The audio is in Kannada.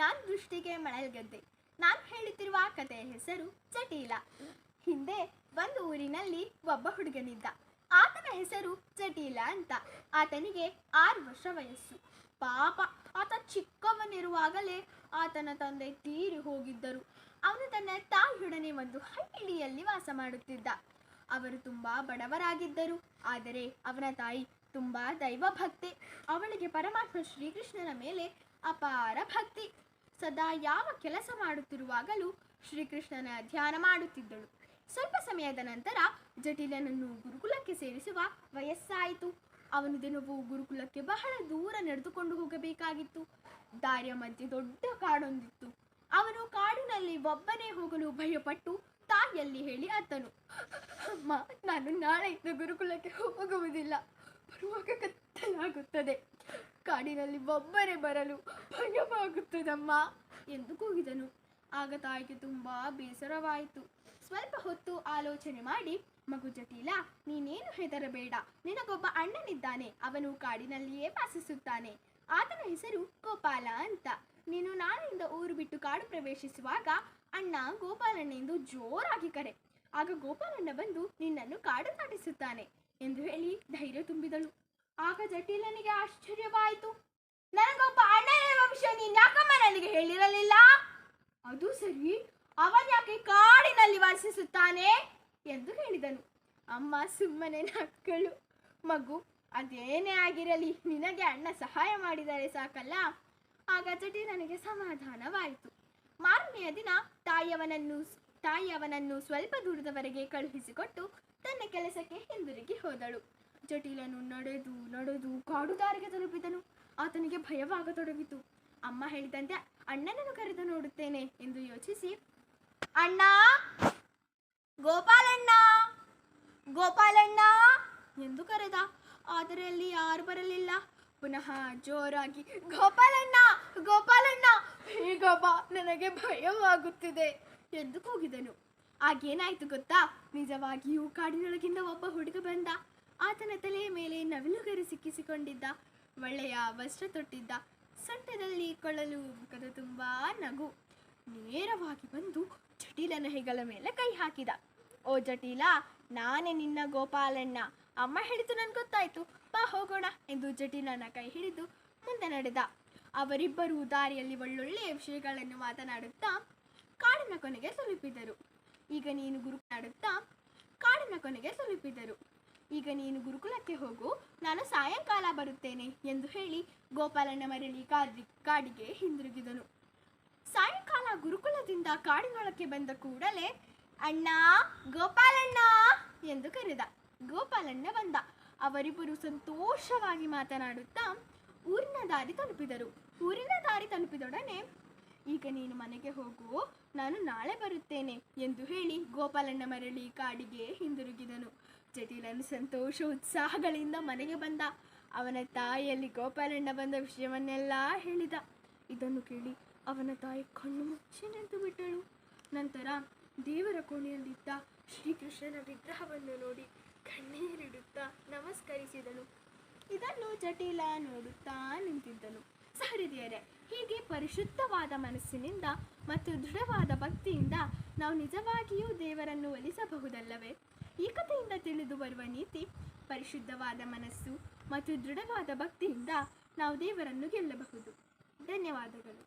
ನಾನು ದೃಷ್ಟಿಗೆ ಮಳಲ್ಗದ್ದೆ. ನಾನು ಹೇಳುತ್ತಿರುವ ಕಥೆಯ ಹೆಸರು ಜಟೀಲ. ಹಿಂದೆ ಒಂದು ಊರಿನಲ್ಲಿ ಒಬ್ಬ ಹುಡುಗನಿದ್ದ. ಆತನ ಹೆಸರು ಜಟೀಲ ಅಂತ. ಆತನಿಗೆ 6 ವರ್ಷ ವಯಸ್ಸು. ಪಾಪ, ಆತ ಚಿಕ್ಕವನಿರುವಾಗಲೇ ಆತನ ತಂದೆ ತೀರಿ ಹೋಗಿದ್ದರು. ಅವನು ತನ್ನ ತಾಯಿಯೊಡನೆ ಒಂದು ಹಳ್ಳಿಯಲ್ಲಿ ವಾಸ ಮಾಡುತ್ತಿದ್ದ. ಅವರು ತುಂಬಾ ಬಡವರಾಗಿದ್ದರು. ಆದರೆ ಅವನ ತಾಯಿ ತುಂಬಾ ದೈವಭಕ್ತಿ. ಅವಳಿಗೆ ಪರಮಾತ್ಮ ಶ್ರೀಕೃಷ್ಣನ ಮೇಲೆ ಅಪಾರ ಭಕ್ತಿ. ಸದಾ ಯಾವ ಕೆಲಸ ಮಾಡುತ್ತಿರುವಾಗಲೂ ಶ್ರೀಕೃಷ್ಣನ ಧ್ಯಾನ ಮಾಡುತ್ತಿದ್ದಳು. ಸ್ವಲ್ಪ ಸಮಯದ ನಂತರ ಜಟೀಲನನ್ನು ಗುರುಕುಲಕ್ಕೆ ಸೇರಿಸುವ ವಯಸ್ಸಾಯಿತು. ಅವನು ದಿನವೂ ಗುರುಕುಲಕ್ಕೆ ಬಹಳ ದೂರ ನಡೆದುಕೊಂಡು ಹೋಗಬೇಕಾಗಿತ್ತು. ದಾರಿಯ ಮಧ್ಯೆ ದೊಡ್ಡ ಕಾಡೊಂದಿತ್ತು. ಅವನು ಕಾಡಿನಲ್ಲಿ ಒಬ್ಬನೇ ಹೋಗಲು ಭಯಪಟ್ಟು ತಾಯಿಯಲ್ಲಿ ಹೇಳಿ ಅತ್ತನು, ಅಮ್ಮ, ನಾನು ನಾಳೆಯಿಂದ ಗುರುಕುಲಕ್ಕೆ ಹೋಗುವುದಿಲ್ಲ. ಬರುವಾಗ ಕತ್ತಲಾಗುತ್ತದೆ. ಕಾಡಿನಲ್ಲಿ ಒಬ್ಬನೇ ಬರಲು ಭಯವಾಗುತ್ತದಮ್ಮ ಎಂದು ಕೂಗಿದನು. ಆಗ ತಾಯಿಗೆ ತುಂಬಾ ಬೇಸರವಾಯಿತು. ಸ್ವಲ್ಪ ಹೊತ್ತು ಆಲೋಚನೆ ಮಾಡಿ, ಮಗು ಜಟೀಲ, ನೀನೇನು ಹೆದರಬೇಡ. ನಿನಗೊಬ್ಬ ಅಣ್ಣನಿದ್ದಾನೆ. ಅವನು ಕಾಡಿನಲ್ಲಿಯೇ ವಾಸಿಸುತ್ತಾನೆ. ಆತನ ಹೆಸರು ಗೋಪಾಲ ಅಂತ. ನೀನು ನಾಳೆಯಿಂದ ಊರು ಬಿಟ್ಟು ಕಾಡು ಪ್ರವೇಶಿಸುವಾಗ ಅಣ್ಣ ಗೋಪಾಲಣ್ಣ ಎಂದು ಜೋರಾಗಿ ಕರೆ. ಆಗ ಗೋಪಾಲಣ್ಣ ಬಂದು ನಿನ್ನನ್ನು ಕಾಡು ದಾಟಿಸುತ್ತಾನೆ ಎಂದು ಹೇಳಿ ಧೈರ್ಯ ತುಂಬಿದಳು. ಆಗ ಜಟೀಲನಿಗೆ ಆಶ್ಚರ್ಯವಾಯಿತು. ನನಗೊಬ್ಬ ಅಣ್ಣನಿರುವ ವಿಷಯ ನೀನು ಯಾಕಮ್ಮ ನನಗೆ ಹೇಳಿರಲಿಲ್ಲ? ಅದು ಸರಿ, ಅವನ್ ಯಾಕೆ ಕಾಡಿನಲ್ಲಿ ವಾಸಿಸುತ್ತಾನೆ ಎಂದು ಹೇಳಿದನು. ಅಮ್ಮ ಸುಮ್ಮನೆ ನಕ್ಕಳು. ಮಗು, ಅದೇನೇ ಆಗಿರಲಿ, ನಿನಗೆ ಅಣ್ಣ ಸಹಾಯ ಮಾಡಿದರೆ ಸಾಕಲ್ಲ. ಆಗ ಜಟೀಲನಿಗೆ ಸಮಾಧಾನವಾಯಿತು. ಮಾರನೆಯ ದಿನ ತಾಯಿ ಅವನನ್ನು ಸ್ವಲ್ಪ ದೂರದವರೆಗೆ ಕಳುಹಿಸಿಕೊಟ್ಟು ತನ್ನ ಕೆಲಸಕ್ಕೆ ಹಿಂದಿರುಗಿ ಹೋದಳು. ಜಟೀಲನು ನಡೆದು ನಡೆದು ಕಾಡು ದಾರಿಗೆ ತಲುಪಿದನು. ಆತನಿಗೆ ಭಯವಾಗತೊಡಗಿತು. ಅಮ್ಮ ಹೇಳಿದಂತೆ ಅಣ್ಣನನ್ನು ಕರೆದು ನೋಡುತ್ತೇನೆ ಎಂದು ಯೋಚಿಸಿ, ಅಣ್ಣ, ಗೋಪಾಲಣ್ಣ, ಗೋಪಾಲಣ್ಣ ಎಂದು ಕರೆದ. ಆದರೆ ಅಲ್ಲಿ ಯಾರು ಬರಲಿಲ್ಲ. ಪುನಃ ಜೋರಾಗಿ, ಗೋಪಾಲಣ್ಣ, ಗೋಪಾಲಣ್ಣ, ಬೇಗ ಬಾ, ನನಗೆ ಭಯವಾಗುತ್ತಿದೆ ಎಂದು ಕೂಗಿದನು. ಆಗೇನಾಯ್ತು ಗೊತ್ತಾ? ನಿಜವಾಗಿಯೂ ಕಾಡಿನೊಳಗಿಂದ ಒಬ್ಬ ಹುಡುಗ ಬಂದ. ಆತನ ತಲೆಯ ಮೇಲೆ ನವಿಲುಗರಿ ಸಿಕ್ಕಿಸಿಕೊಂಡಿದ್ದ. ಒಳ್ಳೆಯ ವಸ್ತ್ರ ತೊಟ್ಟಿದ್ದ. ಸೊಂಟದಲ್ಲಿ ಕೊಳಲು, ಮುಖದ ತುಂಬಾ ನಗು. ನೇರವಾಗಿ ಬಂದು ಜಟೀಲನ ಹೆಗಲ ಮೇಲೆ ಕೈ ಹಾಕಿದ. ಓ ಜಟೀಲ, ನಾನೇ ನಿನ್ನ ಗೋಪಾಲಣ್ಣ. ಅಮ್ಮ ಹೇಳಿತು ನನ್ಗೆ ಗೊತ್ತಾಯ್ತು. ಬಾ ಹೋಗೋಣ ಎಂದು ಜಟೀಲನ ಕೈ ಹಿಡಿದು ಮುಂದೆ ನಡೆದ. ಅವರಿಬ್ಬರು ದಾರಿಯಲ್ಲಿ ಒಳ್ಳೊಳ್ಳೆಯ ವಿಷಯಗಳನ್ನು ಮಾತನಾಡುತ್ತಾ ಕಾಡಿನ ಕೊನೆಗೆ ತಲುಪಿದರು. ಈಗ ನೀನು ಗುರುಕುಲಕ್ಕೆ ಹೋಗು, ನಾನು ಸಾಯಂಕಾಲ ಬರುತ್ತೇನೆ ಎಂದು ಹೇಳಿ ಗೋಪಾಲಣ್ಣ ಮರಳಿ ಕಾಡಿಗೆ ಹಿಂದಿರುಗಿದನು. ಸಾಯಂಕಾಲ ಗುರುಕುಲದಿಂದ ಕಾಡಿನೊಳಕ್ಕೆ ಬಂದ ಕೂಡಲೇ ಅಣ್ಣ, ಗೋಪಾಲಣ್ಣ ಎಂದು ಕರೆದ. ಗೋಪಾಲಣ್ಣ ಬಂದ. ಅವರಿಬ್ಬರು ಸಂತೋಷವಾಗಿ ಮಾತನಾಡುತ್ತಾ ಊರಿನ ದಾರಿ ತಲುಪಿದೊಡನೆ ಈಗ ನೀನು ಮನೆಗೆ ಹೋಗು, ನಾನು ನಾಳೆ ಬರುತ್ತೇನೆ ಎಂದು ಹೇಳಿ ಗೋಪಾಲಣ್ಣ ಮರಳಿ ಕಾಡಿಗೆ ಹಿಂದಿರುಗಿದನು. ಜಟೀಲನು ಸಂತೋಷ ಉತ್ಸಾಹಗಳಿಂದ ಮನೆಗೆ ಬಂದ. ಅವನ ತಾಯಿಯಲ್ಲಿ ಗೋಪಾಲಣ್ಣ ಬಂದ ವಿಷಯವನ್ನೆಲ್ಲ ಹೇಳಿದ. ಇದನ್ನು ಕೇಳಿ ಅವನ ತಾಯಿ ಕಣ್ಣು ಮುಚ್ಚಿ ನಿಂತು ಬಿಟ್ಟಳು. ನಂತರ ದೇವರ ಕೋಣೆಯಲ್ಲಿದ್ದ ಶ್ರೀಕೃಷ್ಣನ ವಿಗ್ರಹವನ್ನು ನೋಡಿ ಕಣ್ಣೀರಿಡುತ್ತಾ ನಮಸ್ಕರಿಸಿದಳು. ಇದನ್ನು ಜಟೀಲ ನೋಡುತ್ತಾ ನಿಂತಿದ್ದನು. ಸಹೃದಯರೇ, ಹೀಗೆ ಪರಿಶುದ್ಧವಾದ ಮನಸ್ಸಿನಿಂದ ಮತ್ತು ದೃಢವಾದ ಭಕ್ತಿಯಿಂದ ನಾವು ನಿಜವಾಗಿಯೂ ದೇವರನ್ನು ಒಲಿಸಬಹುದಲ್ಲವೇ? ಈ ಕಥೆಯಿಂದ ತಿಳಿದು ಬರುವ ನೀತಿ, ಪರಿಶುದ್ಧವಾದ ಮನಸ್ಸು ಮತ್ತು ದೃಢವಾದ ಭಕ್ತಿಯಿಂದ ನಾವು ದೇವರನ್ನು ಗೆಲ್ಲಬಹುದು. ಧನ್ಯವಾದಗಳು.